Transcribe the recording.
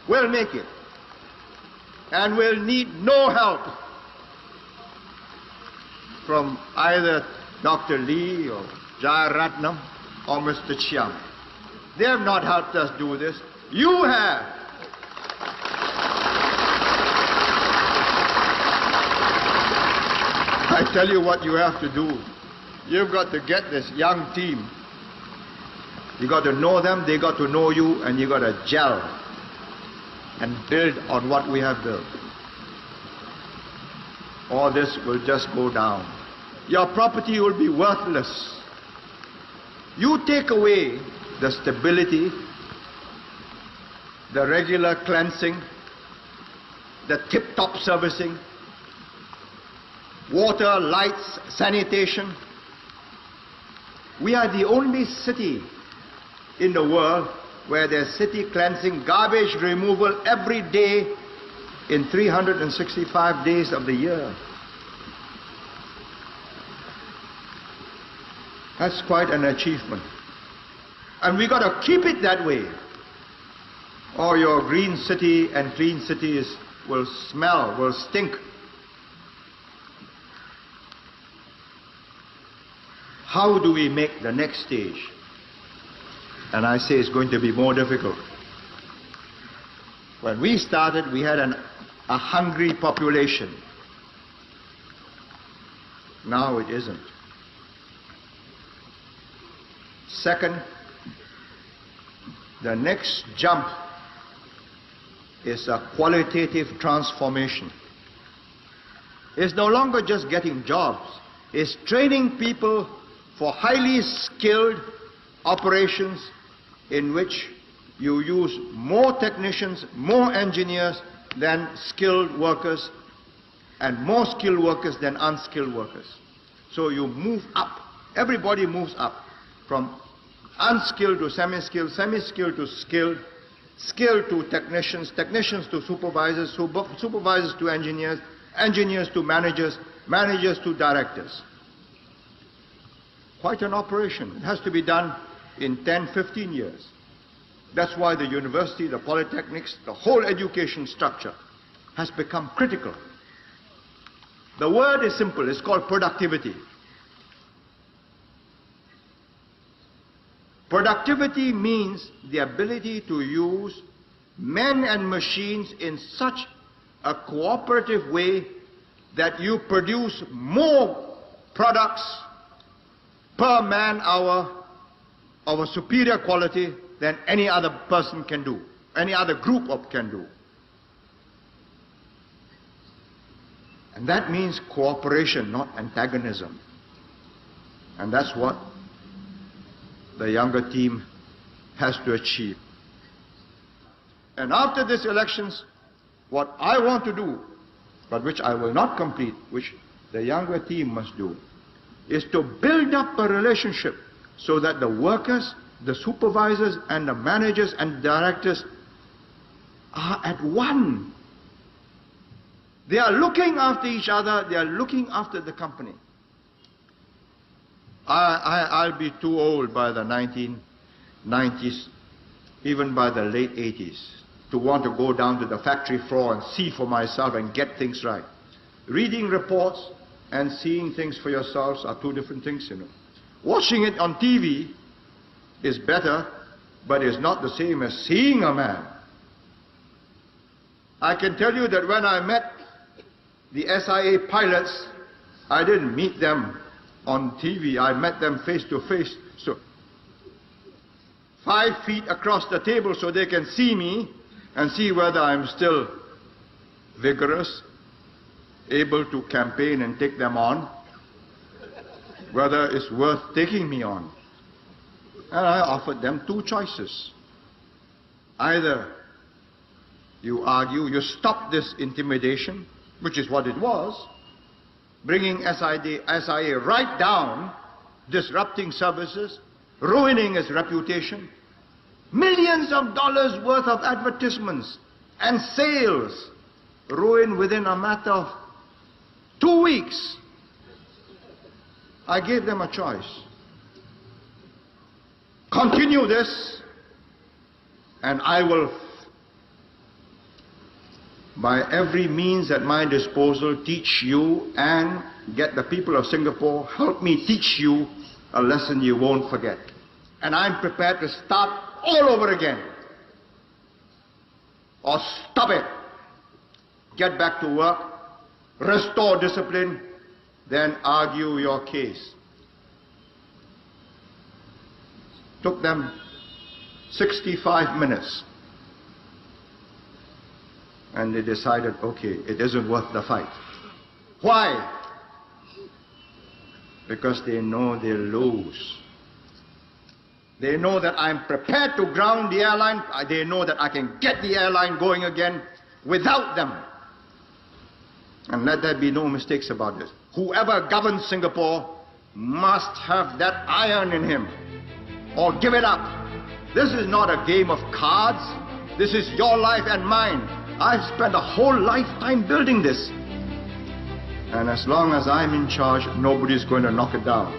will make it and will need no help from either Dr. Lee or Jai Ratnam or Mr. Chiang. They have not helped us do this. You have. I tell you what you have to do. You've got to get this young team. You got to know them, they got to know you, and you got to gel and build on what we have built. All this will just go down. Your property will be worthless. You take away the stability, the regular cleansing, the tip-top servicing, water, lights, sanitation. We are the only city in the world where there's city cleansing, garbage removal every day in 365 days of the year. That's quite an achievement. And we got to keep it that way, or your green city and clean cities will smell, will stink. How do we make the next stage? And I say it's going to be more difficult. When we started, we had a hungry population. Now it isn't. Second, the next jump is a qualitative transformation. It's no longer just getting jobs. It's training people for highly skilled operations in which you use more technicians, more engineers than skilled workers, and more skilled workers than unskilled workers. So you move up. Everybody moves up from unskilled to semi-skilled, semi-skilled to skilled, skilled to technicians, technicians to supervisors, supervisors to engineers, engineers to managers, managers to directors. Quite an operation. It has to be done in 10, 15 years. That's why the university, the polytechnics, the whole education structure has become critical. The word is simple. It's called productivity. Productivity means the ability to use men and machines in such a cooperative way that you produce more products per man hour of a superior quality than any other person can do, any other group can do. And that means cooperation, not antagonism. And that's what the younger team has to achieve. And after these elections, what I want to do, but which I will not complete, which the younger team must do, is to build up a relationship so that the workers, the supervisors, and the managers and directors are at one. They are looking after each other, they are looking after the company. I'll be too old by the 1990s, even by the late 80s, to want to go down to the factory floor and see for myself and get things right. Reading reports and seeing things for yourselves are two different things, you know. Watching it on TV is better, but it's not the same as seeing a man. I can tell you that when I met the SIA pilots, I didn't meet them on TV, I met them face to face. So 5 feet across the table so they can see me and see whether I'm still vigorous, able to campaign and take them on, whether it's worth taking me on. And I offered them two choices. Either you argue, you stop this intimidation, which is what it was, bringing SIA right down, disrupting services, ruining its reputation, millions of dollars worth of advertisements and sales ruined within a matter of 2 weeks. I gave them a choice. Continue this, and I will by every means at my disposal, teach you and get the people of Singapore, help me teach you a lesson you won't forget. And I'm prepared to start all over again. Or stop it. Get back to work, restore discipline, then argue your case. Took them 65 minutes. And they decided, okay, it isn't worth the fight. Why? Because they know they'll lose. They know that I'm prepared to ground the airline. They know that I can get the airline going again without them. And let there be no mistakes about this. Whoever governs Singapore must have that iron in him, or give it up. This is not a game of cards. This is your life and mine. I've spent a whole lifetime building this. And as long as I'm in charge, nobody's going to knock it down.